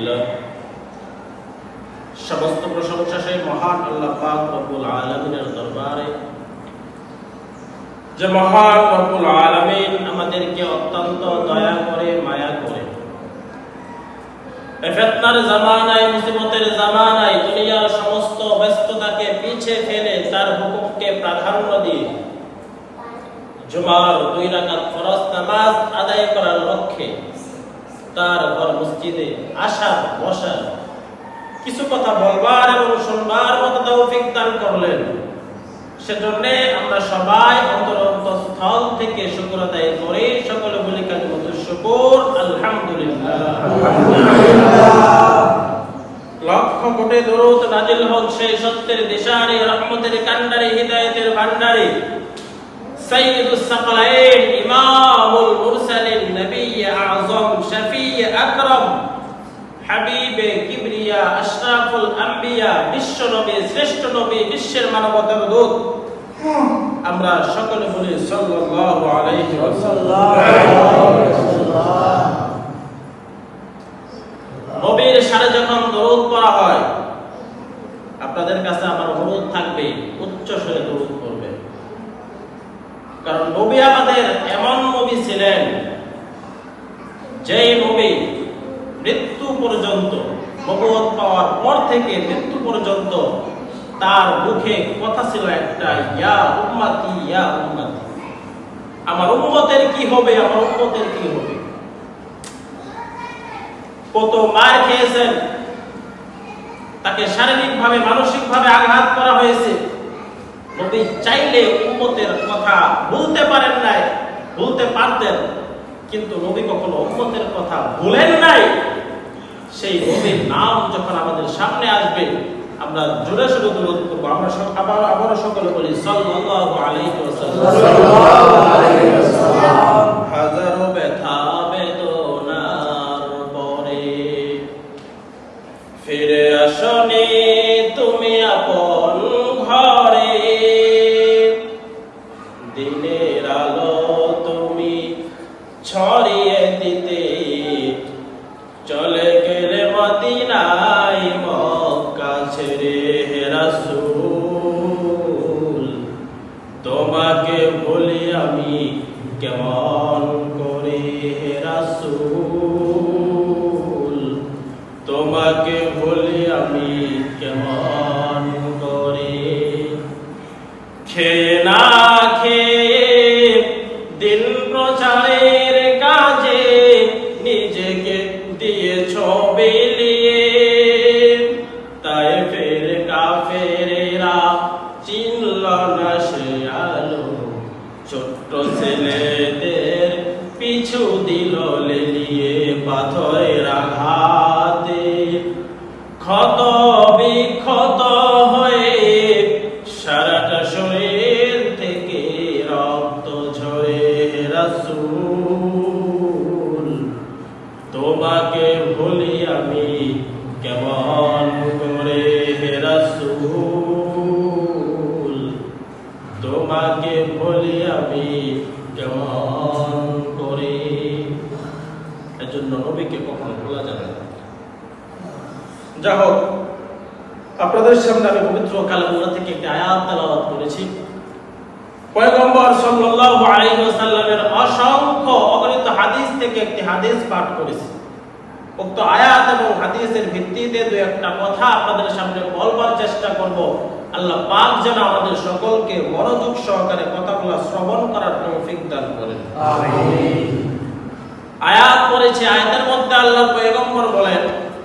আলহামদুলিল্লাহ, সমস্ত প্রশংসা সেই মহান আল্লাহ পাক রব্বুল আলামিনের দরবারে, যে মহান রব্বুল আলামিন আমাদেরকে অত্যন্ত দয়া করে, মায়া করে ফিতনার জামানায়, মুসিবতের জামানায় দুনিয়ার সমস্ত ব্যস্ততাকে পিছে ফেলে তার হুকুমকে প্রাধান্য দিয়ে জুমার 2 রাকাত ফরজ নামাজ আদায় করার লক্ষ্যে তার ঘর মসজিদে আসা বসা, কিছু কথা বলবার এবং শুনবার মতো তৌফিক দান করলেন। সেজন্য আমরা সবাই অন্তরস্থল থেকে শুকর আদায় করে সকলে বলি কালিমাতুশ শুকর, আলহামদুলিল্লাহ। লক্ষ কোটি দরুদ নাজিল হোক সেই সত্যের দিশারি, রহমতের কান্ডারি, হিদায়াতের ভান্ডারি, সাইয়্যিদুস সাকালাইন, ইমামুল মুরসালিন, নবী আযম, শফী আকরাম, হাবিবে কিবরিয়া, আশরাফুল আম্বিয়া, বিশ্ব নবী, শ্রেষ্ঠ নবী, বিশ্বের মানবতার দূত, আমরা সকলে বলি সাল্লাল্লাহু আলাইহি ওয়াসাল্লাম। নবীর সাথে যখন দরুদ পড়া হয়, আপনাদের কাছে আমার অনুরোধ থাকবে উচ্চ স্বরে দরুদ পড়বেন, কারণ নবী আমাদের এমন নবী ছিলেন যেই নবী মৃত্যু পর্যন্ত, নবুয়ত পাওয়ার পর থেকে মৃত্যু পর্যন্ত তার মুখে কথা ছিল একটা, ইয়া উম্মতি, ইয়া উম্মতি, আমার উম্মতের কি হবে, আমার উম্মতের কি হবে। কত মার খেয়েছেন, তাকে শারীরিকভাবে মানসিকভাবে আঘাত করা হয়েছে, নবী চাইলে উম্মতের কথা ভুলতে পারেন নাই, ভুলতে পারতেন, কিন্তু নবী কখনো উম্মতের কথা ভুলেন নাই। সেই নবীর নাম যখন আমাদের সামনে আসবে, আমরা জোরে সোরে দরুদ করব। আমরা আবারও সকলে বলি সাল্লাল্লাহু আলাইহি ওয়াসাল্লাম। হাজারো ব্যথা বেদনার পরে ফিরে আসনি তুমি আপন ঘরে, দিনের আলো তুমি ছড়িয়ে দিতে চলে গেলে মদিনায় মক্কা ছেড়ে। হে রাসূল, তোমাকে ভুলি আমি কেমন করে, হে রাসূল, তোমাকে ভুলি আমি কেমন করে। খেয়ে না খেয়ে দিন প্রচারের কাজে নিজেকে দিয়েছ বিলিয়ে, তায়েফের কাফেরেরা চিনল না সে আলো, ছোট্ট ছেলেদের পিছু দিল লেলিয়ে, পাথরের আঘাতে ক্ষত বিক্ষত হয়ে সারাটা শরীর থেকে রক্ত ঝরে। রাসূল, তোমাকে ভুলি আমি কেমন করে, হে রাসূল, তোমাকে ভুলি আমি কেমন করে। এজন্য নবীকে কখনো ভোলা যাবে না। যা হোক, আপনাদের সামনে আমি পবিত্র কালামুল্লাহ থেকে একটি আয়াত তেলাওয়াত করেছি। পয়গম্বর সাল্লাল্লাহু আলাইহি ওয়াসাল্লামের অসংখ্য অগণিত হাদিস থেকে একটি হাদিস পাঠ করেছি। উক্ত আয়াত এবং হাদিসের ভিত্তিতে দুই একটা কথা আপনাদের সামনে বলবার চেষ্টা করব। আল্লাহ পাক যেন আমাদের সকলকে মনোযোগ সহকারে কথাগুলো শ্রবণ করার তৌফিক দান করেন, আমিন। আয়াত পড়েছে, আয়াতের মধ্যে আল্লাহর পয়গম্বর বলেন,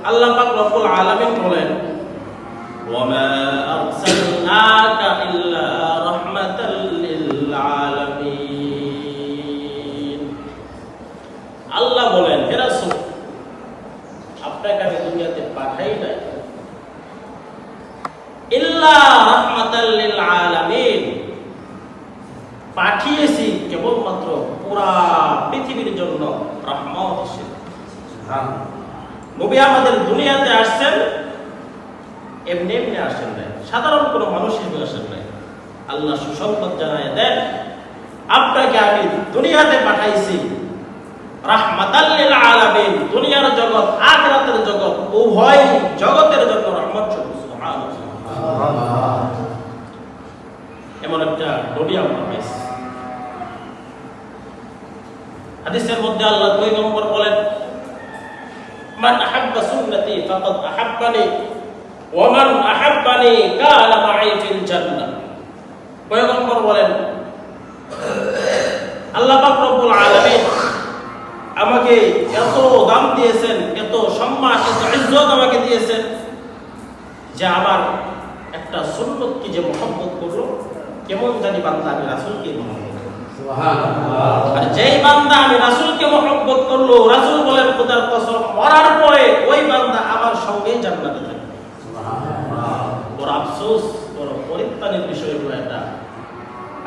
আল্লাহ পাক রব্বুল আলামিন বলেন, ওয়ামা আরসালনাকা ইল্লা রাহমাতাল লিল আলামিন। আল্লাহ বলেন, হে রাসূল, আপনাকে আমি দুনিয়াতে পাঠাই নাই ইল্লা রাহমাতাল লিল আলামিন, পাঠিয়েছি কেবলমাত্র পুরা পৃথিবীর জন্য রহমত হিসেবে। নবী আমাদের দুনিয়াতে আসছেন এমনি এমনি আসেন নাই, সাধারণ কোনো মানুষ হিসেবে আসেন নাই। আল্লাহ সুসংবাদ জানায় দেন, আপনাকে আমি দুনিয়াতে পাঠাইছি রাহমাতাল লিল আলামিন, দুনিয়ার জগৎ, আখিরাতের জগৎ মধ্যে আল্লাহ পয়গম্বর বলেন, মান আহাব্বা সুন্নতি ফাকাদ আহাব্বানি ওয়া মান আহাব্বানি কানা মাই ফিল জান্নাহ। পয়গম্বর বলেন, আল্লাহ পাক রব্বুল আলামিন আমাকে এত দাম দিয়েছেন, এত সম্মান, এত ইজ্জত আমাকে দিয়েছেন যে আমার একটা সুন্নতকে যে মহব্বত করলো, কেমন জানি বান্দা আমি রাসূলকে মহব্বত করলো। সুবহানাল্লাহ। আর যেই বান্দা আমি রাসূলকে মহব্বত করলো, রাসূল বলেন খোদার কসম, মরার পরে ওই বান্দা আমার সঙ্গেই জান্নাতে থাকবে। সুবহানাল্লাহ। বড় আফসোস, বড় পরিত্রাণের বিষয় হলো এটা।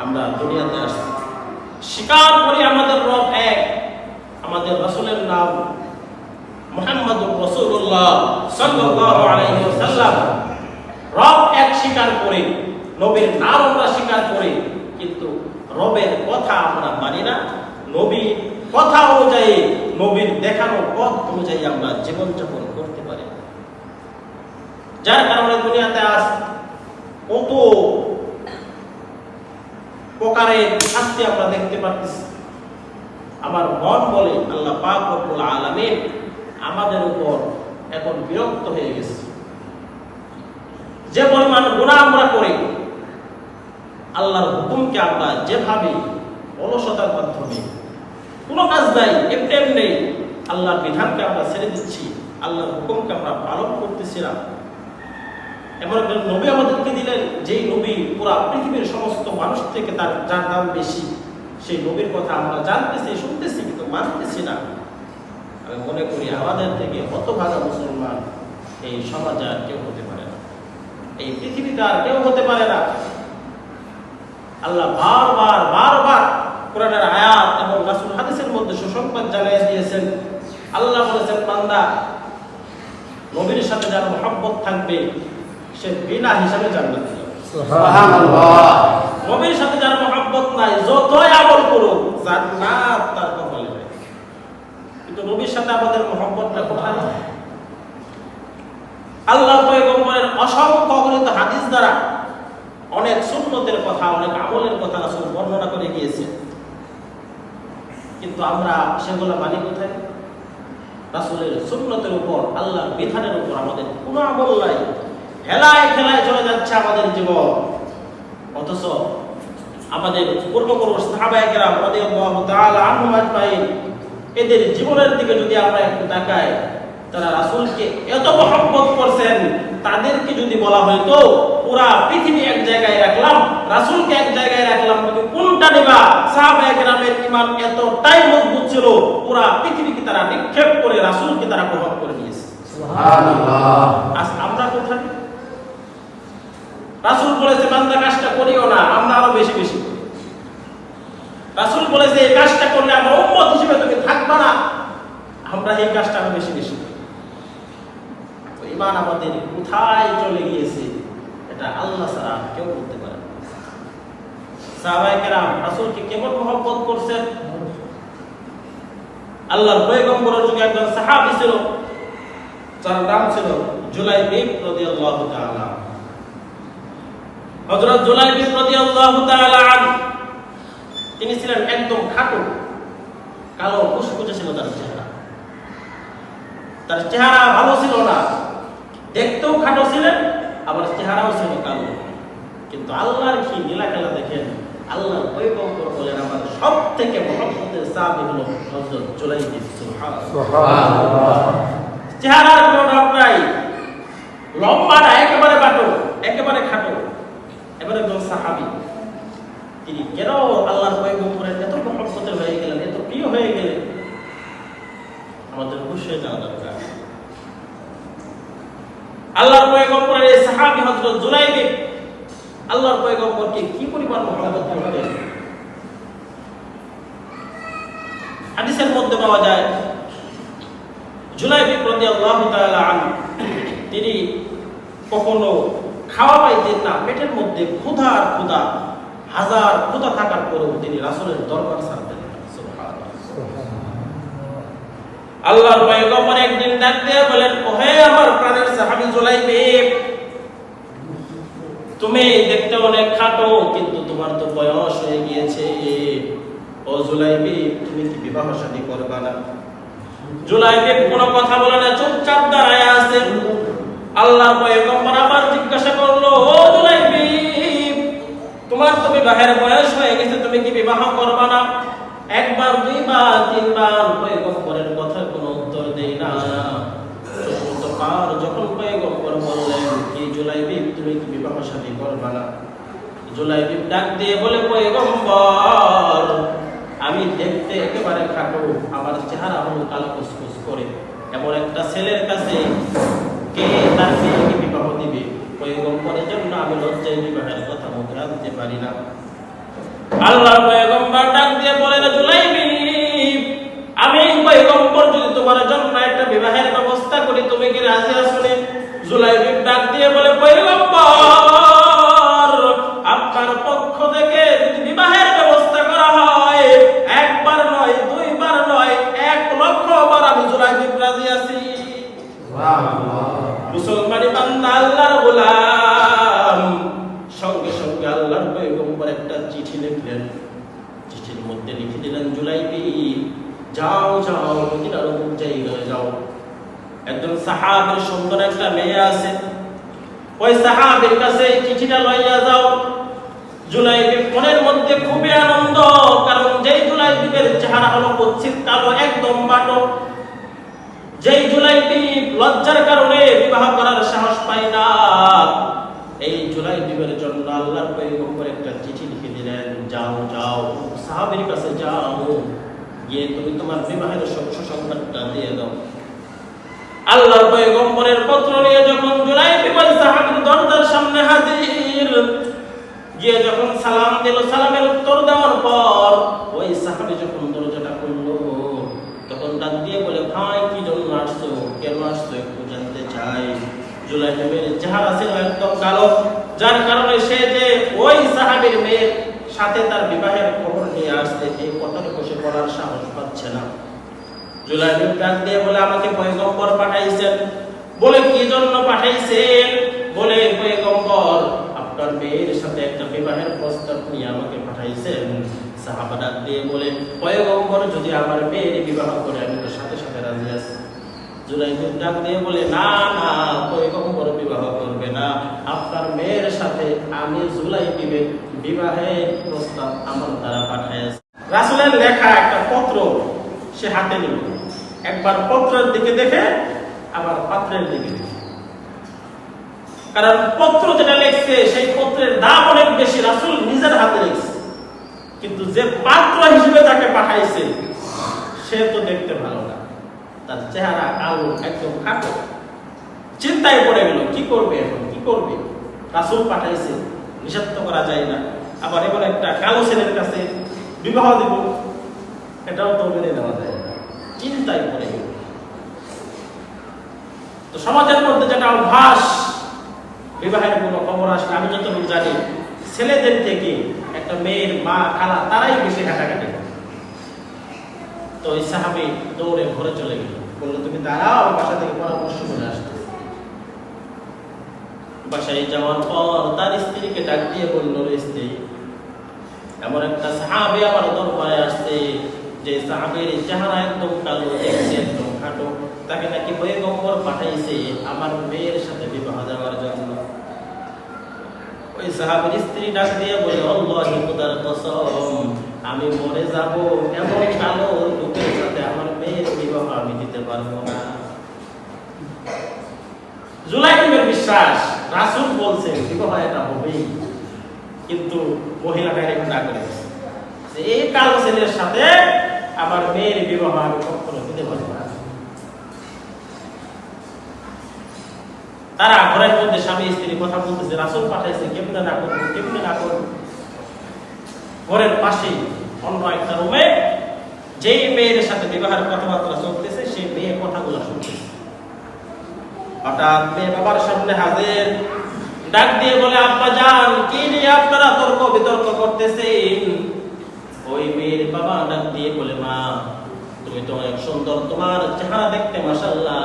আমরা দুনিয়াতে আসছি, স্বীকার করি আমাদের রব এক, আমাদের রাসূলের নাম মুহাম্মদুর রাসূলুল্লাহ সাল্লাল্লাহু আলাইহি ওয়াসাল্লাম। রব এক স্বীকার করি, নবীর নাম আমরা স্বীকার করি, কিন্তু রবের কথা আমরা মানি না। নবীর কথা অনুযায়ী, নবীর দেখানো পথ অনুযায়ী আমরা জীবনযাপন করতে পারি, যার কারণে দুনিয়াতে আজ কত প্রকারের শাস্তি আমরা দেখতে পাচ্ছি। আমার মন বলে আল্লাহ পাক রব্বুল আলামিন আমাদের উপর এখন বিরক্ত হয়ে গেছে। যে পরিমাণ গুনাহ আমরা করি, আল্লাহর হুকুমকে আমরা যেভাবে অলসতার মাধ্যমে কোনো কাজ নাই, এমনি নেই, আল্লাহর বিধানকে আমরা ছেড়ে দিচ্ছি, আল্লাহর হুকুমকে আমরা পালন করতেছি না। এমন একজন নবী আমাদেরকে দিলেন, যেই নবী পুরো পৃথিবীর সমস্ত মানুষ থেকে যার দাম বেশি, সেই নবীর কথা আমরা জানতেছি, শুনতেছি, কিন্তু মানতেছি না। আমি মনে করি আমাদের থেকে হতভাগা মুসলমান এই সমাজে আর কেউ হতে পারে না, এই পৃথিবীতে আর কেউ হতে পারে না। আল্লাহ বারবার বারবার কোরআনের আয়াত এবং রাসূল হাদিসের মধ্যে সুসংবাদ জানিয়ে দিয়েছেন। আল্লাহ বলেছেন, বান্দা নবীর সাথে যার মহব্বত থাকবে সে বিনা হিসাবে জান্নাতে যাবে। সুবহানাল্লাহ। নবীর সাথে যার মহব্বত নাই, যতই আমল করুক, জান্নাত তার কপালে নেই। কিন্তু নবীর সাথে আমাদের মহব্বতটা কোথায়? আল্লাহ পয়গম্বরের অসংখ্য অগণিত হাদিস দ্বারা অনেক সুন্নতের কথা, অনেক আমলের কথা রাসূল বর্ণনা করে গিয়েছেন, কিন্তু আমরা সেগুলো মানি কোথায়? রাসূলের সুন্নতের উপর, আল্লাহর বিধানের উপর আমাদের কোনো আমল নাই। হেলায় খেলায় চলে যাচ্ছে আমাদের জীবন। অথচ আমাদের পূর্বপুরুষ সাহাবায়ে কেরাম রাদিয়াল্লাহু তাআলা আনহুম আজমাইন, এদের জীবনের দিকে যদি আমরা একটু তাকাই, তারা রাসূলকে এত মহব্বত করছেন, তাদেরকে যদি বলা হয়তো পুরা পৃথিবী এক জায়গায় রাখলাম, রাসূলকে এক জায়গায় রাখলাম, কিন্তু কোনটা নিবা? সাহাবায়ে কেরামের ঈমান এতটাই মজবুত ছিল, পুরা পৃথিবীকে তারা নিক্ষেপ করে রাসূলকে তারা গ্রহণ করে নিয়েছে। সুবহানাল্লাহ। আজ আমরা কোথায়? রাসূল বলেছে বান্দা কাজটা করিও না, আমরা আরো বেশি বেশি করি। রাসূল বলেছে এই কাজটা করলে আমার উম্মত হিসেবে তুমি থাকবা না, আমরা এই কাজটা আরো বেশি বেশি করি। তো ঈমান আমাদের কোথায় চলে গিয়েছে, এটা আল্লাহ ছাড়া কেউ বলতে পারে না। সাহাবায়ে কেরাম রাসূলকে কেমন মহব্বত করছেন। আল্লাহর পয়গম্বরের যুগে একজন সাহাবী ছিল, যার নাম ছিল জুলাইবিব রাদিয়াল্লাহু তাআলা। হযরত জুলাইবিব রাদিয়াল্লাহু তাআলা আনহু, তিনি ছিলেন একদম খাটো, কালো কুচকুচে ছিল তার চেহারা। তার চেহারা ভালো ছিল না, দেখতেও খাটো ছিলেন, আবার চেহারাও ছিল কালো। কিন্তু আল্লাহর কি লীলা খেলা দেখেন। আল্লাহর পয়গম্বর বলেন, আমার সবথেকে মহব্বতের সাহাবী হলো হযরত জুলাইবিব। সুবহানাল্লাহ। চেহারার কোনো ডাক নাই, লম্বা না, একেবারে বাটো, একেবারে খাটো, এবারে একজন সাহাবী। তিনি কেন আল্লাহর পয়গম্বরের এত মহব্বতের হয়ে গেলেন, এত প্রিয় হয়ে গেলেন, আমাদের অবশ্যই জানা দরকার। আল্লাহর পয়গম্বরের এই সাহাবী হযরত জুলাইবিব আল্লাহর পয়গম্বরকে কি পরিমাণ মহব্বত করতেন। হাদিসের মধ্যে পাওয়া যায়, জুলাইবিব রাদিয়াল্লাহু তাআলা আনহু, তিনি কখনো খাওয়া পাইতেন না, পেটের মধ্যে ক্ষুধা আর ক্ষুধা, হাজার ক্ষুধা থাকার পরেও তিনি রাসূলের দরবার ছাড়তেন না। সুবহানাল্লাহ। আল্লাহর পয়গম্বর একদিন ডাক দিয়ে বলেন, ওহে আমার প্রাণের সাহাবী জুলাইবিব, তুমি দেখতে অনেক খাটো, কিন্তু তোমার তো বয়স হয়ে গিয়েছে, ও জুলাইবিব, তুমি কি বিবাহ শাদী করবা না? জুলাইবিব কোনো কথা বলে না, চুপচাপ দাঁড়ায় আছে। আল্লাহর পয়গম্বর আবার জিজ্ঞাসা করলো, ও জুলাইবিব, তোমার তো বিবাহের বয়স হয়ে গেছে, তুমি কি বিবাহ করবা না? একবার, দুইবার, তিনবার পয়গম্বরের কথার কোনো উত্তর দেই না। চতুর্থবার যখন পয়গম্বর বললেন, কি জুলাইবিব, তুমি কি বিবাহ শাদী করবা না? জুলাইবিব ডাক দিয়ে বলে, পয়গম্বর, আমি দেখতে একেবারে খাটো, আমার চেহারা হলো কালো কুচকুচ করে, এমন একটা ছেলের কাছে কে তার মেয়েকে বিবাহ দিবে? পয়গম্বরের জন্য আমি লজ্জায় বিবাহের কথা মুখে আনতে পারি না। আল্লাহর পয়গম্বর ডাক দিয়ে বলেন, জুলাইবিব, আমি পয়গম্বর যদি তোমার জন্য একটা বিবাহের ব্যবস্থা করি, তুমি কি রাজি আছো? জুলাইবিব ডাক দিয়ে বলে, পয়গম্বর, আপনার পক্ষ থেকে যদি বিবাহের ব্যবস্থা করা হয়, একবার নয়, দুইবার নয়, 1,00,000 বার আমি জুলাইবিব রাজি আছি। মুসলমানি বান্দা, আল্লাহর গোলাম। সঙ্গে সঙ্গে আল্লাহর পয়গম্বর একটা চিঠি লিখলেন। চিঠির মধ্যে লিখে দিলেন, জুলাইবিব, যাও যাও, মদিনার অমুক জায়গায় যাও, একজন সাহাবীর সুন্দর একটা মেয়ে আছে, ওই সাহাবীর কাছে চিঠিটা লইয়া যাও। জুলাইবিব মনের মধ্যে খুবই আনন্দ, কারণ যেই জুলাইবিবের চেহারা হলো কুৎসিত কালো, একদম বাটো, যেই জুলাইবিব লজ্জার কারণে বিবাহ করার সাহস পায় না, এই জুলাইবিবের জন্য আল্লাহর পয়গম্বর একটা চিঠি লিখে দিলেন, যাও যাও, সাহাবীর কাছে যাও, গিয়ে তুমি তোমার বিবাহের সুসংবাদটা দিয়ে দাও। আল্লাহর পয়গম্বরের পত্র নিয়ে যখন জুলাইবিব ওই সাহাবীর দরজার সামনে হাজির, গিয়ে যখন সালাম দিল, সালামের উত্তর দেওয়ার পর ওই সাহাবী যখন দরজাটা খুললো, তখন ডাক দিয়ে বলে, ভাই, কি জন্য আসছো, কেন আসছো, একটু জানতে চাই। জুলাইবিবের চেহারা ছিল একদম কালো, যার কারণে সে যে ওই সাহাবীর মেয়ের সাথে তার বিবাহের খবর নিয়ে আসছে, এই কথাটা বসে বলার সাহস পাচ্ছে না। জুলাইবিব ডাক দিয়ে বলে, আমাকে পয়গম্বর পাঠাইছেন। বলে, কি জন্য পাঠাইছেন? বলে, পয়গম্বর আপনার মেয়ের সাথে একটা বিবাহের প্রস্তাব নিয়ে আমাকে পাঠাইছেন। সাহাবা ডাক দিয়ে বলে, পয়গম্বর যদি আমার মেয়ের বিবাহ করে, আমি তো সাথে সাথে রাজি আছি। জুলাইবিব ডাক দিয়ে বলে, না না, পয়গম্বর বিবাহ করবে না, আপনার মেয়ের সাথে আমি জুলাইবিবের বিবাহের প্রস্তাব আমার দ্বারা পাঠাইছি। রাসূলের লেখা একটা পত্র সে হাতে নিল, একবার পত্রের দিকে দেখে, আবার পাত্রের দিকে দেখে, কারণ পত্র যেটা লিখছে সেই পত্রের দাম অনেক বেশি, রাসূল নিজের হাতে লিখছে, কিন্তু যে পাত্র হিসেবে তাকে পাঠাইছে সে তো দেখতে ভালো না, তার চেহারা কালো, একদম খাটো। চিন্তায় পড়ে গেল, কি করবে এখন, কি করবে? রাসূল পাঠাইছে, নিষেধ তো করা যায় না, আবার এবার একটা কালো ছেলের কাছে বিবাহ দিব, এটাও তো মেনে নেওয়া যায় না। চিন্তায় পড়ে গেল। তো সমাজের মধ্যে যেটা অভ্যাস, বিবাহের কোনো খবর আসলে, আমি যতটুকু জানি, ছেলেদের থেকে একটা মেয়ের মা, খালা, তারাই বেশি ঘাটাঘাটি করে। তো ওই সাহাবী দৌড়ে ঘরে চলে গেল, বললো, তুমি দাঁড়াও, বাসা থেকে পরামর্শ করে আসতে। বাসায় যাওয়ার পর তার স্ত্রীকে ডাক দিয়ে বলল, স্ত্রী, এমন একটা সাহাবী আমার দরবারে আসছে, যে সাহাবীর চেহারা একদম কালো, দেখতে একদম খাটো, তাকে নাকি পয়গম্বর পাঠাইছে আমার মেয়ের সাথে বিবাহ দেওয়ার জন্য। ওই সাহাবীর স্ত্রী ডাক দিয়ে বলে, আল্লাহি খোদার কসম, আমি মরে যাব, এমন কালো লোকের সাথে আমার মেয়ের বিবাহ আমি দিতে পারবো না। জুলাইবিবের বিশ্বাস, রাসূল বলছেন বিবাহ এটা হবেই, কিন্তু মহিলা ডাইরেক্ট না করে যে এই কালো ছেলের সাথে আমার মেয়ের বিবাহ আমি কখনো দিতে পারবো না। তারা ঘরের মধ্যে স্বামী স্ত্রী কথা বলতেছে, রাসূল পাঠাইছে, কেমনে না করবো, কেমনে না করবো। ঘরের পাশে অন্য একটা রুমে যেই মেয়ের সাথে বিবাহের কথাবার্তা চলতেছে, সেই মেয়ে কথাগুলো শুনতেছে। হঠাৎ মেয়ে বাবার সামনে হাজির, ডাক দিয়ে বলে, আব্বা জান, কি নিয়ে আপনারা তর্ক বিতর্ক করতেছেন? ওই মেয়ের বাবা ডাক দিয়ে বলে, মা, তুমি তো অনেক সুন্দর, তোমার চেহারা দেখতে মাশাআল্লাহ,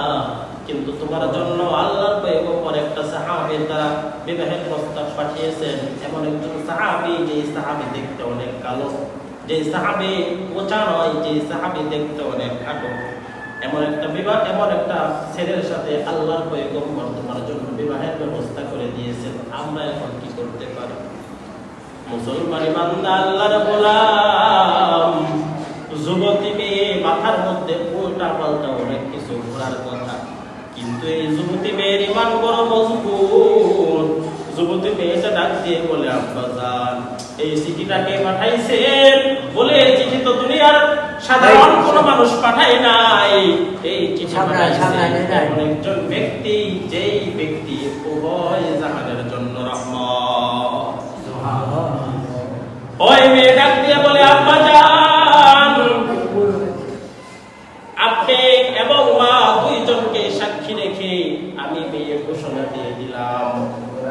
কিন্তু তোমার জন্য আল্লাহর পয়গম্বর একটা সাহাবীর দ্বারা বিবাহের প্রস্তাব পাঠিয়েছেন, এমন একজন সাহাবী, যে সাহাবী দেখতে অনেক কালো, যে সাহাবী ওচা নয়, যে সাহাবী দেখতে অনেক খাটো, এমন একটা বিবাহ, এমন একটা ছেলের সাথে আল্লাহর পয়গম্বর তোমার জন্য বিবাহের ব্যবস্থা করে দিয়েছেন, আমরা এখন কি করতে পারি? মুসলমান বান্দা আল্লাহর গোলাম, যুবতী মেয়ে মাথার মধ্যে উল্টা পাল্টা অনেক কিছু ঘোরার কথা, কিন্তু এই যুবতী মেয়ের ইমান বড় মজবুত। যুবতী মেয়েটা ডাক দিয়ে বলে, আব্বা জান, এই চিঠিটাকে পাঠাইছেন বলে, চিঠি তো দুনিয়ার সাধারণ কোন মানুষ পাঠায় নাই, এই চিঠি পাঠাইছেন এমন একজন ব্যক্তি, যেই ব্যক্তি উভয় জাহানের জন্য রহমত। ওই মেয়ে ডাক দিয়ে বলে, আব্বা জান, আপনি এবং মা দুইজনকে সাক্ষী রেখে আমি মেয়ে ঘোষণা দিয়ে দিলাম,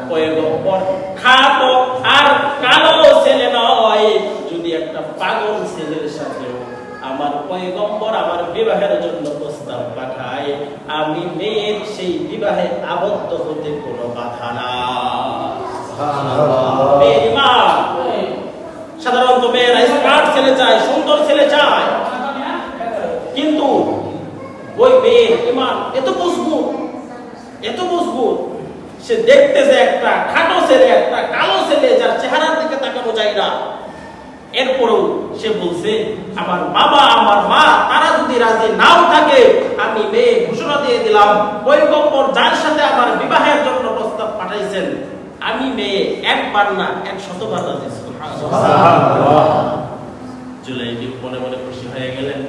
পয়গম্বর খাটো আর কালো ছেলে নয়। যদি একটা পাগল ছেলের সাথেও আমার পয়গম্বর আমার বিবাহের জন্য প্রস্তাব পাঠায়, আমি মেয়ের সেই বিবাহে আবদ্ধ হতে কোনো বাধা না। সাধারণত মেয়েরা স্মার্ট ছেলে চায়, সুন্দর ছেলে চায়, কিন্তু ওই মেয়ের ইমান এত মজবুত, এত মজবুত, সে দেখতেছে একটা খাটো ছেলে, একটা কালো ছেলে যার চেহারার দিকে তাকানো যায় না, এরপরেও সে বলছে, আমার বাবা আমার মা তারা যদি রাজি নাও থাকে, আমি মেয়ে ঘোষণা দিয়ে দিলাম, পয়গম্বর যার সাথে আমার বিবাহের জন্য প্রস্তাব পাঠাইছেন, আমি মেয়ে একবার না 100 বার রাজি। সুবহানাল্লাহ। জুলাইবি মনে মনে খুশি হয়ে গেলেন,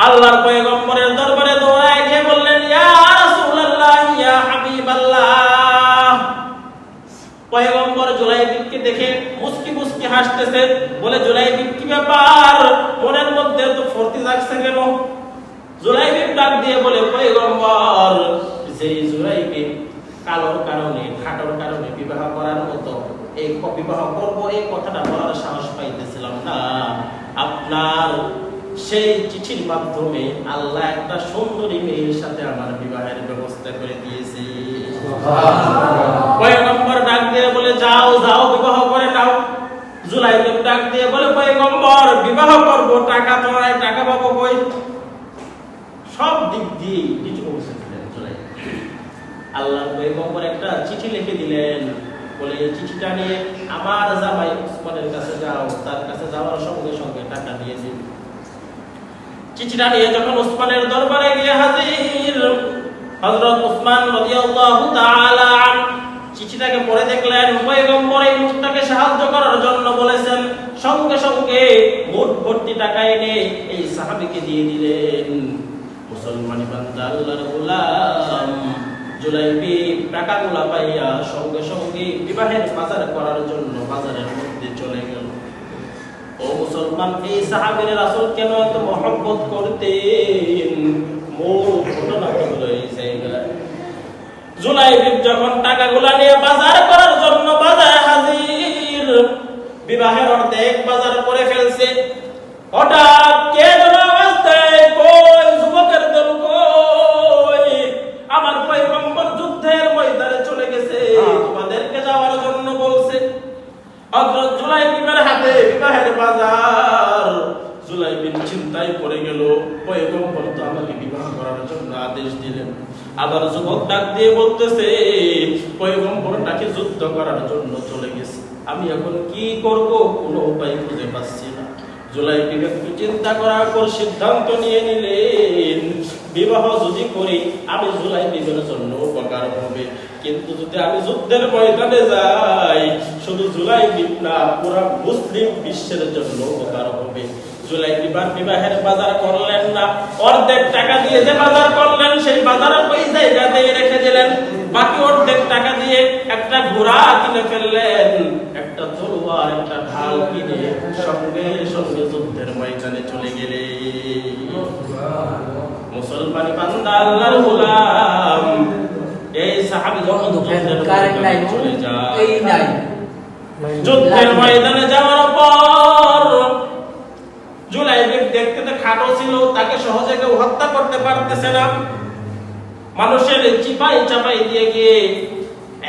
আল্লাহর পয়গম্বরের দরবারে দৌড়ায় গিয়ে বললেন, ইয়া রাসূলুল্লাহ, ইয়া হাবিবাল্লাহ। পয়গম্বর জুলাইবিকে দেখে মুস্কি মুস্কি হাসতেছেন, বলে, জুলাইবি কি ব্যাপার, মনের মধ্যে তো ফুর্তি জাগছে কেন? জুলাইবি ডাক দিয়ে বলে, পয়গম্বর, যে জুলাইবি কালোর কারণে, খাটোর কারণে বিবাহ করার মতো, এই বিবাহ করব এই কথাটা বলার সাহস পাইতেছিলাম না, আপনার সেই চিঠির মাধ্যমে আল্লাহ একটা সুন্দরী মেয়ের সাথে আমার বিবাহের ব্যবস্থা করে দিয়েছে। পয়গম্বর ডাক দিয়ে বলে, যাও যাও বিবাহ করে নাও। জুলাইবি ডাক দিয়ে বলে, পয়গম্বর, বিবাহ করব, টাকা তো নাই, টাকা পাবো কই? সব দিক দিয়ে কিছু বলছিলেন জুলাইবি। আল্লাহর পয়গম্বর একটা চিঠি লিখে দিলেন, বলে, এই চিঠিটা নিয়ে আমার জামাই উসমানের কাছে যাও, তার কাছে যাওয়ার সঙ্গে সঙ্গে টাকা দিয়ে দিন। চিঠিটা নিয়ে যখন উসমানের দরবারে গিয়ে হাজির, হযরত উসমান রাদিয়াল্লাহু তাআলা চিঠিটাকে পড়ে দেখলেন, পয়গম্বর এই লোকটাকে সাহায্য করার জন্য বলেছেন, সঙ্গে সঙ্গে মুঠ ভর্তি টাকা এনে এই সাহাবীকে দিয়ে দিলেন। মুসলমানি বান্দা আল্লাহর গোলাম জুলাইবি টাকাগুলো পাইয়া সঙ্গে সঙ্গে বিবাহের বাজার করার জন্য বাজারের মধ্যে চলে গেল। ও মুসলমান, এই সাহাবীর রাসূল কেন এত মহব্বত করতেন? মূল ঘটনা হলো এই জায়গায়, জুলাইবি যখন টাকাগুলো নিয়ে বাজার করার জন্য বাজারে হাজির, বিবাহের অর্ধেক বাজার করে ফেলছে, হঠাৎ কে যেন আওয়াজ দেয়, কই যুবকের দল কই? আমার পয়গম্বর যুদ্ধের ময়দানে চলে গেছে, তোমাদেরকে যাওয়ার জন্য বলছে। হযরত জুলাইবির হাতে বিবাহের বাজার। জুলাইবি চিন্তায় পড়ে গেল, পয়গম্বর তো আমাকে বিবাহ করার জন্য আদেশ দিলেন, আবার যুবক ডাক দিয়ে বলতেছে, পয়গম্বর তাকে যুদ্ধ করার জন্য চলে গেছে, আমি এখন কি করব, কোনো উপায় খুঁজে পাচ্ছি না। জুলাইবি একটু চিন্তা করার পর সিদ্ধান্ত নিয়ে নিলেন, বিবাহ যদি করি আমি জুলাইবির জন্য উপকার হবে, কিন্তু যদি আমি যুদ্ধের ময়দানে যাই শুধু জুলাইবি না, পুরো মুসলিম বিশ্বের জন্য উপকার হবে। জুলাইবি বিবাহের বাজার করলেন না, অর্ধেক টাকা দিয়ে যে বাজার করলেন সেই বাজারে ওই জায়গাতে রেখে দিলেন, বাকি অর্ধেক টাকা দিয়ে একটা ঘোড়া কিনে ফেললেন, একটা তলোয়ার, একটা ঢাল কিনে সঙ্গে সঙ্গে যুদ্ধের ময়দানে চলে গেলেন। মুসলমানি বান্দা আল্লাহর গোলাম, এই সাহাবী যখন চলে যায়, যুদ্ধের ময়দানে যাওয়ার পর জুলাইবি দেখতে তো খাটো ছিল, তাকে সহজে কেউ হত্যা করতে পারতেছে না, মানুষের চিপাই চাপাই দিয়ে গিয়ে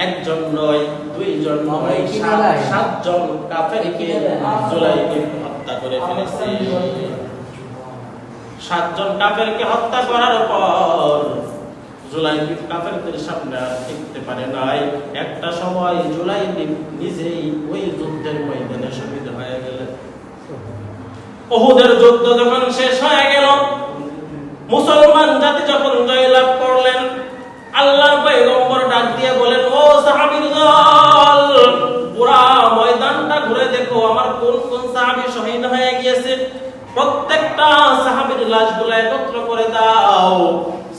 একজন নয় দুইজন সাতজন কাফেরকে জুলাইবিব হত্যা করে ফেলেছে। সাতজন কাফেরকে হত্যা করার পর জুলাইবিব কাফেরদের সামনে টিকতে পারে নাই। একটা সময় জুলাইবিব নিজেই ওই যুদ্ধের ময়দানে শহীদ হয়ে গেলেন। উহুদের যুদ্ধ যখন শেষ হয়ে গেল, মুসলমান জাতি যখন জয়লাভ করলেন, আল্লাহর পয়গম্বর ডাক দিয়ে বলেন, ও সাহাবীর দল, পুরা ময়দানটা ঘুরে দেখো আমার কোন কোন সাহাবী শহীদ হয়ে গিয়েছে। প্রত্যেকটা সাহাবীর লাশগুলো একত্র করে দাও।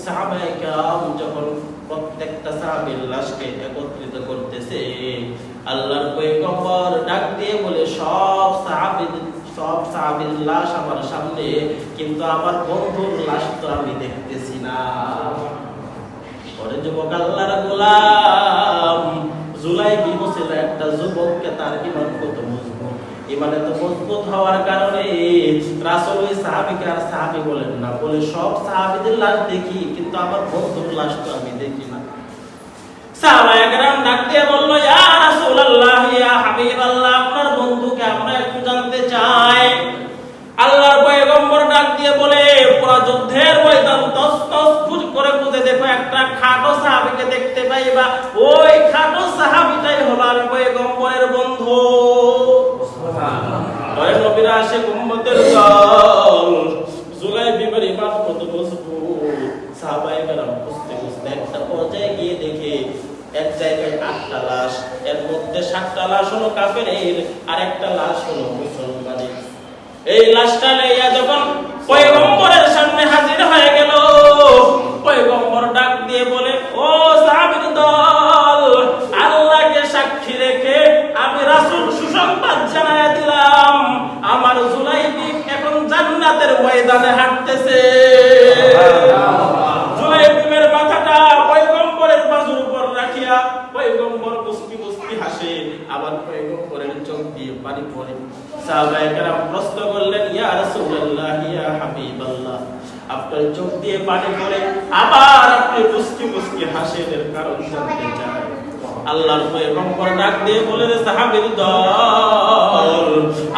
সাহাবায়ে কেরাম যখন প্রত্যেকটা সাহাবীর লাশকে একত্রিত করতেছে, আল্লাহর পয়গম্বর ডাক দিয়ে বলে, সব সাহাবীর লাশ আমার সামনে, কিন্তু আমার বন্ধুর লাশ তো আমি দেখতেছি না। পরে যুবক আল্লাহর গোলাম জুলাইবিব ছিল একটা যুবককে, তার ঈমান কত মজবুত, ঈমানে তো মজবুত হওয়ার কারণে রাসূল ওই সাহাবীকে আর সাহাবী বলেন না, বলে সব সাহাবীদের লাশ দেখি, কিন্তু আমার বন্ধুর লাশ তো আমি দেখি না। সাহাবায়ে কেরাম ডাক দিয়ে বলল, ইয়া রাসূলুল্লাহ, ইয়া হাবিবাল্লাহ, আপনার বন্ধুকে আমরা একটু জানতে চাই। আল্লাহর পয়গম্বর ডাক দিয়ে বলে, পুরো যুদ্ধের ময়দান তসতস করে খুঁজে দেখো, একটা খাটো সাহাবীকে দেখতে পাইবা, ওই খাটো সাহাবীটাই হলো আমি পয়গম্বরের বন্ধু। সুবহানাল্লাহ। ওই নবীর আশিক উম্মতের দল জুলাইবিবের ঈমান কত মজবুত। সাহাবায়ে কেরাম খুঁজতে খুঁজতে একটা পর্যায়ে গিয়ে দেখে এক জায়গায় 8টা লাশ, এর মধ্যে 7টা লাশ হলো কাফেরের আর একটা লাশ হলো মুসলমানের। এই লাশটা লইয়া যখন পয়গম্বরের সামনে হাজির হয়ে গেল, পয়গম্বর ডাক দিয়ে বলে, ও সাহাবীর দল, আল্লাহকে সাক্ষী রেখে আমি রাসূল সুসংবাদ জানায়া দিলাম, আমার জুলাইবিব এখন জান্নাতের ময়দানে হাঁটতেছে। জুলাইবিবের মাথাটা পয়গম্বরের বাজুর উপর রাখিয়া পয়গম্বর মুস্কি মুস্কি হাসে, আবার পয়গম্বরের চোখ দিয়ে পানি পড়ে। সাহাবায়ে কেরাম প্রশ্ন করলেন, ইয়া রাসূলুল্লাহ, ইয়া হাবিবাল্লাহ, আপনার চোখ দিয়ে পানি পড়ে আবার আপনি মুস্কি মুস্কি হাসেন, এর কারণ জানতে চাই। আল্লাহর পয়গম্বর ডাক দিয়ে বলে, সাহাবীর দল,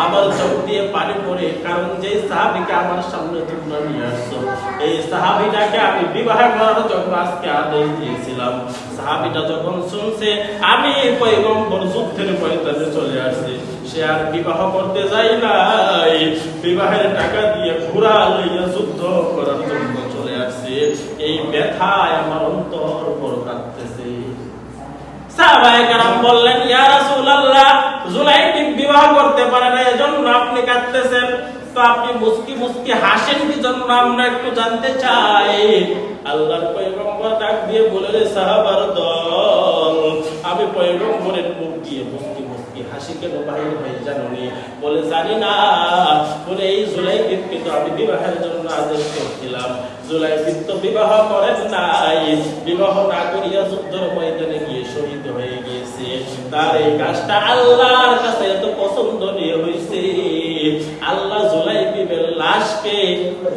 আমার চোখ দিয়ে পানি পড়ে কারণ যে সাহাবীকে আমার সামনে তোমরা নিয়ে আসছো, এই সাহাবীটাকে আমি বিবাহ করার জন্য আজকে আদেশ দিয়েছিলাম। সাহাবীটা যখন শুনছে আমি পয়গম্বর যুদ্ধের ময়দানে চলে আসছি, সে আর বিবাহ করতে যায় নাই, বিবাহের টাকা দিয়ে ঘোড়া লইয়া যুদ্ধ করার জন্য চলে আসছে। এই ব্যথায় আমার অন্তর বড় কাঁদতেছে। সাহাবায়ে কেরাম বললেন, ইয়া রাসূলুল্লাহ, জুলাইবিব বিবাহ করতে পারে না, এজন্য আপনি কাঁদতেছেন, তো আপনি মুস্কি মুস্কি হাসেন কি জন্য আমরা একটু জানতে চাই। আল্লাহর পয়গম্বর ডাক দিয়ে বলে, সাহাবার দল, আমি পয়গম্বরের মুখ দিয়ে মুস্কি মুস্কি হাসি কেন বাহির হয়ে জানি? বলে, জানি না। বলে, এই জুলাইবিবকে তো আমি বিবাহের জন্য আদেশ করছিলাম, জুলাইবিব তো বিবাহ করেন নাই, বিবাহ না করিয়া যুদ্ধের ময়দানে গিয়ে শহীদ হয়ে গিয়েছে। তার এই কাজটা আল্লাহর কাছে এত পছন্দনীয় হয়েছে, আল্লাহ জুলাইবিবের লাশকে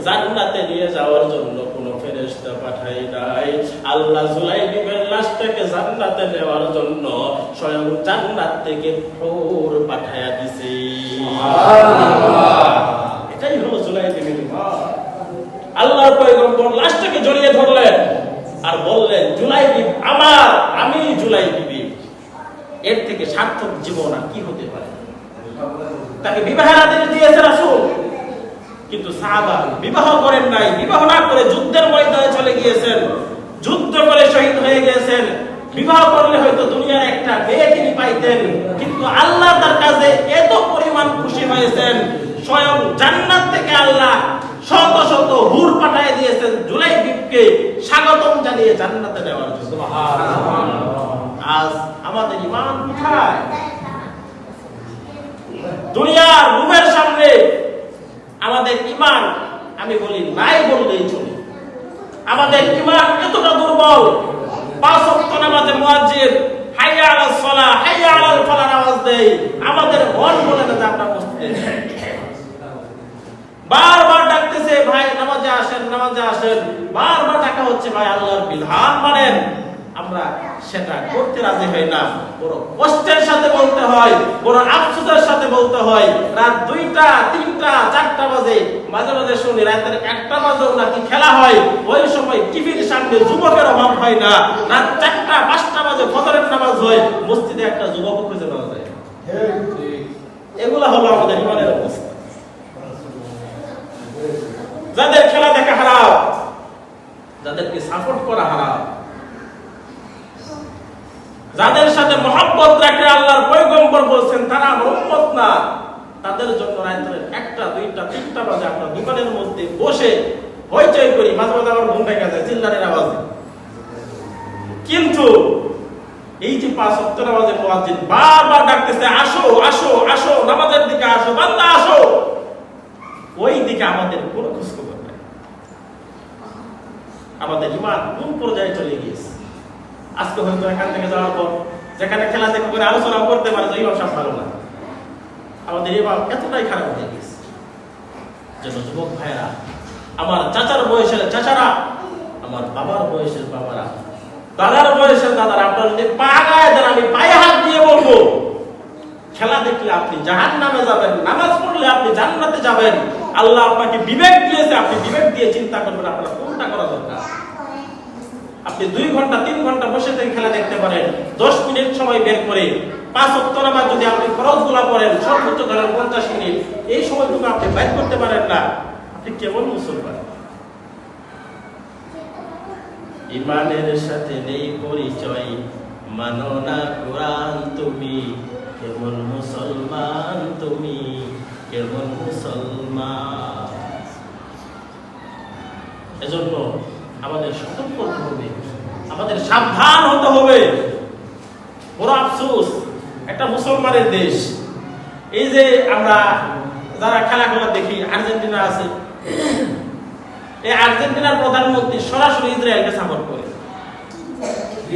জান্নাতে নিয়ে যাওয়ার জন্য কোনো ফেরেশতা পাঠায় নাই, আল্লাহ জুলাইবিবের লাশটাকে জান্নাতে নেওয়ার জন্য স্বয়ং জান্নাত থেকে হুর পাঠায়া দিয়েছে। সুবহানাল্লাহ। এটাই হলো জুলাইবিবের ঈমান। আল্লাহর পয়গম্বর লাশটাকে জড়িয়ে ধরলেন আর বললেন, জুলাইবিব আমার, আমি জুলাইবিব। এর থেকে সার্থক জীবন আর কি হতে পারে? তাকে বিবাহের আদেশ দিয়েছে রাসূল, কিন্তু সাহাবা বিবাহ করেন নাই, বিবাহ না করে যুদ্ধের ময়দানে চলে গিয়েছেন, যুদ্ধ করে শহীদ হয়ে গিয়েছেন। বিবাহ করলে হয়তো দুনিয়ার একটা মেয়ে তিনি পাইতেন, কিন্তু আল্লাহ তার কাছে এত পরিমাণ খুশি হয়েছেন, স্বয়ং জান্নাত থেকে আল্লাহ শত শত হুর পাঠিয়ে দিয়েছেন জুলাইবিবকে স্বাগতম জানিয়ে জান্নাতে নেওয়ার জন্য। সুবহানাল্লাহ। আজ আমাদের ঈমান কোথায়? দুনিয়ার রূপের সামনে আমাদের ঈমান, আমি বলি নাই বললেই চলে। আমাদের ঈমান এতটা দুর্বল, 5 ওয়াক্ত নামাজে মুয়াজ্জিন হাইয়া আলাস সালাহ, হাইয়া আলাল ফালাহ আওয়াজ দেয়, আমাদের মন বলে না যে আমরা মসজিদে। বারবার ডাকতেছে, ভাই নামাজে আসেন, নামাজে আসেন, বারবার ডাকা হচ্ছে, ভাই আল্লাহর বিধান মানেন। আমরা সেটা করতে রাজি হই না, বড় কষ্টের সাথে বলতে হয়, বড় আফসোসের সাথে বলতে হয়। রাত 2টা 3টা 4টা বাজে, মাঝে মাঝে শুনি রাতের 1টা বাজেও নাকি খেলা হয়। ওই সময় টিভির সামনে যুবকের অভাব হয় না। রাত 4টা 5টা বাজে ফজরের নামাজ হয়, মসজিদে একটা যুবক খুঁজে পাওয়া যায়। এগুলা হলো আমাদের ইমানের অবস্থা। যাদের খেলা দেখা হারাম, যাদেরকে সাপোর্ট করা হারাম, যাদের সাথে মহব্বত রাখে আল্লাহর পয়গম্বর বলছেন তারা আমার উম্মত না, তাদের জন্য রাতের 1টা 2টা 3টা বাজে আমরা দোকানের মধ্যে বসে হইচই করি, মাঝে মাঝে আমার ঘুম ভেঙে যায় চিল্লানের আওয়াজে। কিন্তু এই যে 5 ওয়াক্ত নামাজের মুয়াজ্জিন বারবার ডাকতেছে, আসো আসো আসো, নামাজের দিকে আসো, বান্দা আসো, ওই দিকে আমাদের কোনো খোঁজখবর নাই। আমাদের ঈমান কোন পর্যায়ে চলে গিয়েছে। আজকে হয়তো এখান থেকে যাওয়ার পর যেখানে খেলা দেখে করে আলোচনা করতে পারে যে ইমাম সাহেব ভালো না, আমাদের ইমাম এতটাই খারাপ হয়ে গেছে। যেন যুবক ভাইরা, আমার চাচার বয়সের চাচারা, আমার বাবার বয়সের বাবারা, দাদার বয়সের দাদারা, আপনারা যদি পা গায়ে দেন আমি পায়ে হাত দিয়ে বলবো, খেলা দেখলে আপনি জাহান্নামে যাবেন, নামাজ পড়লে আপনি জান্নাতে যাবেন। আল্লাহ আপনাকে বিবেক দিয়েছে, আপনি বিবেক দিয়ে চিন্তা করবেন আপনার কোনটা করা দরকার। আপনি 2 ঘন্টা 3 ঘন্টা বসে থেকে খেলা দেখতে পারেন, 10 মিনিট সময় বের করে 5 ওয়াক্ত নামাজ যদি আপনি ফরজগুলো পড়েন সর্বোচ্চ ধরেন 50 মিনিট, এই সময়টুকু আপনি বের করতে পারেন না, আপনি কেমন মুসলমান? ইমানের সাথে নেই পরিচয়, মানো না কোরআন, তুমি কেমন মুসলমান, তুমি কেমন মুসলমান। এজন্য আমাদের সতর্ক হতে হবে, আমাদের সাবধান হতে হবে। বড় আফসোস, একটা মুসলমানের দেশ, এই যে আমরা যারা খেলাধুলা দেখি, আর্জেন্টিনা আছে, এই আর্জেন্টিনার প্রধানমন্ত্রী সরাসরি ইসরায়েলকে সাপোর্ট করে।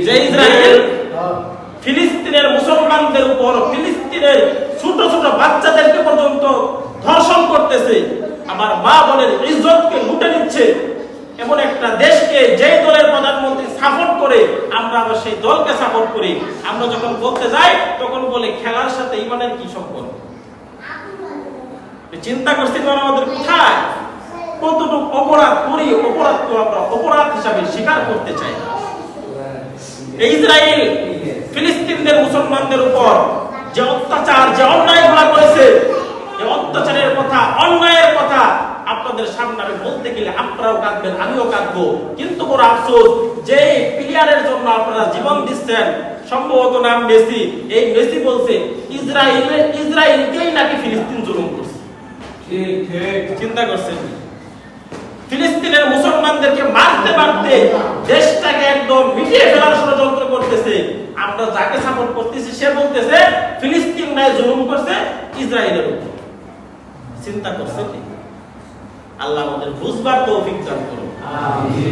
যে ইসরায়েল ফিলিস্তিনের মুসলমানদের উপর, ফিলিস্তিনের ছোট ছোট বাচ্চাদেরকে পর্যন্ত ধর্ষণ করতেছে, আমার মা বোনের ইজ্জতকে লুটে নিচ্ছে, এমন একটা দেশকে যে দলের প্রধানমন্ত্রী সাপোর্ট করে আমরা আবার সেই দলকে সাপোর্ট করি। আমরা যখন বলতে যাই তখন বলে খেলার সাথে ইমানের কি সম্পর্ক? চিন্তা করছি আমাদের কোথায় কতটুকু অপরাধ করি, অপরাধ তো আমরা অপরাধ হিসাবে স্বীকার করতে চাই না। ইসরায়েল ফিলিস্তিনদের মুসলমানদের উপর যে অত্যাচার, যে অন্যায়গুলো করেছে, এই অত্যাচারের কথা, অন্যায়ের কথা আপনাদের সামনে আমি বলতে গেলে আপনারাও কাঁদবেন, আমিও কাঁদবো। কিন্তু বড় আফসোস, যে প্লেয়ারের জন্য আপনারা জীবন দিচ্ছেন, সম্ভবত নাম মেসি, এই মেসি বলছে ইসরায়েলকেই নাকি ফিলিস্তিন জুলুম করছে। চিন্তা করছেন, ফিলিস্তিনের মুসলমানদেরকে মারতে মারতে দেশটাকে একদম মিটিয়ে ফেলার ষড়যন্ত্র করতেছে। আমরা যাকে সাপোর্ট করতেছি সে বলতেছে ফিলিস্তিন নাই জুলুম করছে ইসরায়েলের উপর। চিন্তা করছে কি? আল্লাহ আমাদের বুঝবার তৌফিক দান করুন।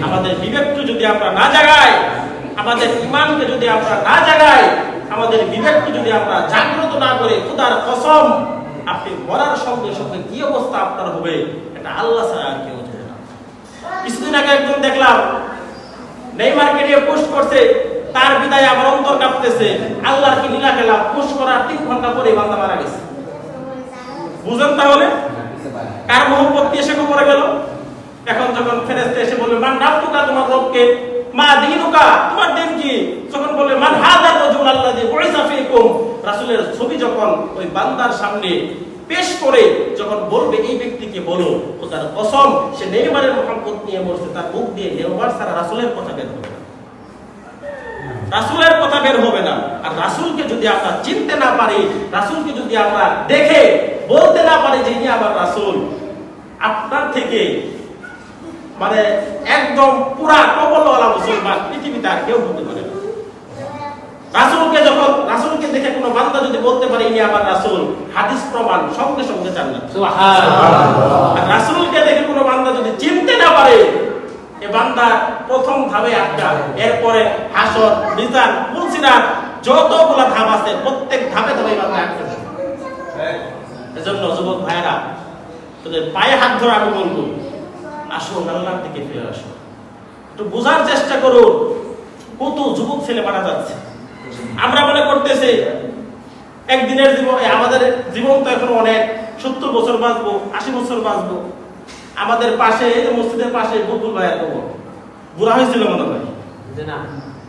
আমাদের বিবেককে যদি আমরা না জাগাই, আমাদের ঈমানকে যদি আমরা না জাগাই, আমাদের বিবেককে যদি আমরা জাগ্রত না করে, খোদার কসম আপনি মরার সঙ্গে সঙ্গে কি অবস্থা আপনার হবে এটা আল্লাহ ছাড়া আর কেউ জানে না। কিছুদিন আগে একজন দেখলাম নেইমারকে নিয়ে পোস্ট করছে, তার বিদায় আমার অন্তর কাঁপতেছে। আল্লাহর কি লীলা খেলা, পোস্ট করার 3 ঘন্টা পরে বান্দা মারা গেছে। বুঝেন তাহলে কার মোহব্বত দিয়ে সে কবরে গেল। এখন যখন ফেরেশতা এসে বলবে মান রাব্বুকা, তোমার রবকে, মা দীনুকা, তোমার দিন কি, যখন বলবে মান হাযার রাজুল আল্লাযী বুইসা ফীকুম, রাসূলের ছবি যখন ওই বান্দার সামনে পেশ করে যখন বলবে এই ব্যক্তিকে বলো, ও তার কসম সে নেইমারের মোহাম্মত নিয়ে মরছে, তার মুখ দিয়ে নেইমার ছাড়া রাসূলের কথা বের হবে না, রাসূলের কথা বের হবে না। আর রাসূলকে যদি আমরা চিনতে না পারি, রাসূলকে যদি আমরা দেখে বলতে না পারি যে ইনি আমার রাসূল, আপনার থেকে মানে একদম পুরা কবলওয়ালা মুসলমান পৃথিবীতে আর কেউ হতে পারে না। রাসূলকে দেখে কোনো বান্দা যদি বলতে পারে ইনি আমার রাসূল, হাদিস প্রমাণ সঙ্গে সঙ্গে জান্নাত। সুবহানাল্লাহ। আর রাসূলকে দেখে কোনো বান্দা যদি চিনতে না পারে, এ বান্দা প্রথম ধাপে আটকা, এরপরে হাসর, মিজান, ফুলসিরাত, যতগুলা ধাপ আছে প্রত্যেক ধাপে ধাপে বান্দা আটকে যাবে। এজন্য যুবক ভাইরা, তোদের পায়ে হাত ধরে আমি বলবো, আসো আল্লাহর দিকে ফিরে আসো, একটু বোঝার চেষ্টা করুন। কত যুবক ছেলে মারা যাচ্ছে। আমরা মনে করতেছি একদিনের জীবন, আমাদের জীবন তো এখন অনেক, 70 বছর বাঁচবো, 80 বছর বাঁচবো। আমাদের পাশে, মসজিদের পাশে বকুল ভাইয়ের কবর, বুড়া হয়েছিল মনে হয় না,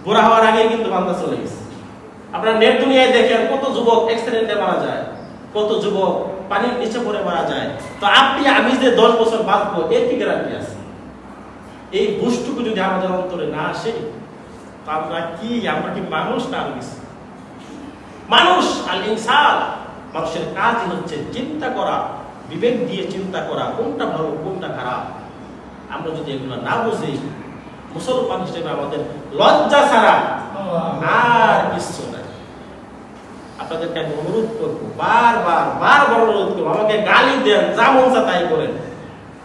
বুড়া হওয়ার আগে কিন্তু বান্দা চলে গেছে। আপনারা নেট দুনিয়ায় দেখেন কত যুবক অ্যাক্সিডেন্টে মারা যায়, কত যুবক পানির নিচে পড়ে মারা যায়। তো আপনি আমি যে 10 বছর বাঁচবো এর কি গ্যারান্টি আছে? এই বুঝটুকু যদি আমাদের অন্তরে না আসে, তো আমরা কি মানুষ না আর কিছু? মানুষ আল ইনসান, মানুষের কাজই হচ্ছে চিন্তা করা, বিবেক দিয়ে চিন্তা করা কোনটা ভালো কোনটা খারাপ। আমরা যদি এগুলো না বুঝি, মুসলমান হিসেবে আমাদের লজ্জা ছাড়া আর কিছু নাই। আপনাদেরকে আমি অনুরোধ করবো, বারবার অনুরোধ করবো, আমাকে গালি দেন, যা মন চা তাই করেন,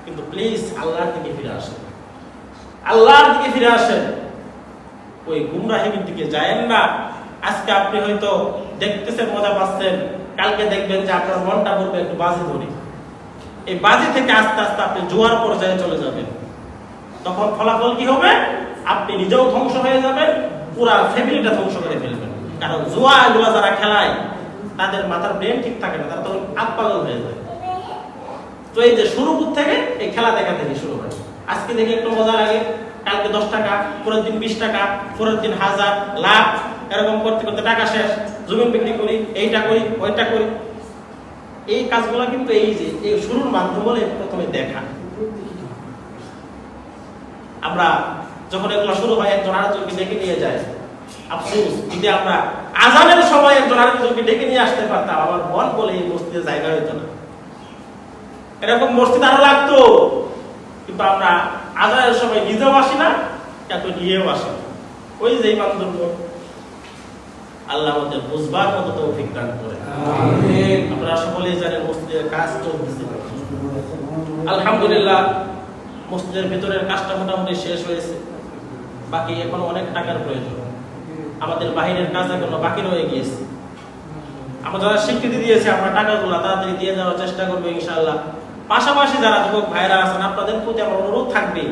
কিন্তু প্লিজ আল্লাহর দিকে ফিরে আসেন, আল্লাহর দিকে ফিরে আসেন। ওই গুমরাহির দিকে যায়েন না। আজকে আপনি হয়তো দেখতেছেন, মজা পাচ্ছেন, কালকে দেখবেন যে আপনার মনটা বলবে একটু বাজি ধরি। এই বাজি থেকে আস্তে আস্তে আপনি জোয়ার পর্যায়ে চলে যাবেন। তখন ফলাফল কি হবে? আপনি নিজেও ধ্বংস হয়ে যাবেন, পুরা ফ্যামিলিটা ধ্বংস করে ফেলবেন। কারণ জুয়া এগুলো যারা খেলায় তাদের মাথার ব্রেন ঠিক থাকে না, তারা তখন আত্মাগল হয়ে যায়। তো এই যে শুরু থেকে এই খেলা দেখা থেকে শুরু হয়। আজকে দেখে একটু মজা লাগে, কালকে 10 টাকা, পরের দিন 20 টাকা, পরের দিন 1000, লাখ, এরকম করতে করতে টাকা শেষ, জমি বিক্রি করি, এইটা করি ওইটা করি। এই কাজগুলো কিন্তু এই যে এই শুরুর মাধ্যম বলে প্রথমে দেখা। আমরা যখন এগুলো শুরু হয় একজন আরেকজনকে ডেকে নিয়ে যায়। আফসোস, যদি আমরা আজানের সময় একজন আরেকজনকে ডেকে নিয়ে আসতে পারতাম, আমার মন বলে এই মসজিদে জায়গা হইতো না। এরকম মসজিদ আরো লাগতো, কিন্তু আমরা আজানের সময় নিজেও আসি না, এত নিয়েও আসি না। ওই যে বান্ধব, আল্লাহ আমাদের বুঝবার মতো তৌফিক দান করে। আপনারা সকলেই জানেন মসজিদের কাজ চলতেছে, আলহামদুলিল্লাহ। মসজিদের ভিতরের কাজটা মোটামুটি শেষ হয়েছে, বাকি এখন অনেক টাকার প্রয়োজন। আমাদের বাহিরের কাজ এখনো বাকি রয়ে গিয়েছে। আমরা যারা স্বীকৃতি দিয়েছে, আমরা টাকাগুলো তাড়াতাড়ি দিয়ে দেওয়ার চেষ্টা করবো ইনশাআল্লাহ। পাশাপাশি যারা যুবক ভাইরা আছেন, আপনাদের প্রতি আমার অনুরোধ থাকবে,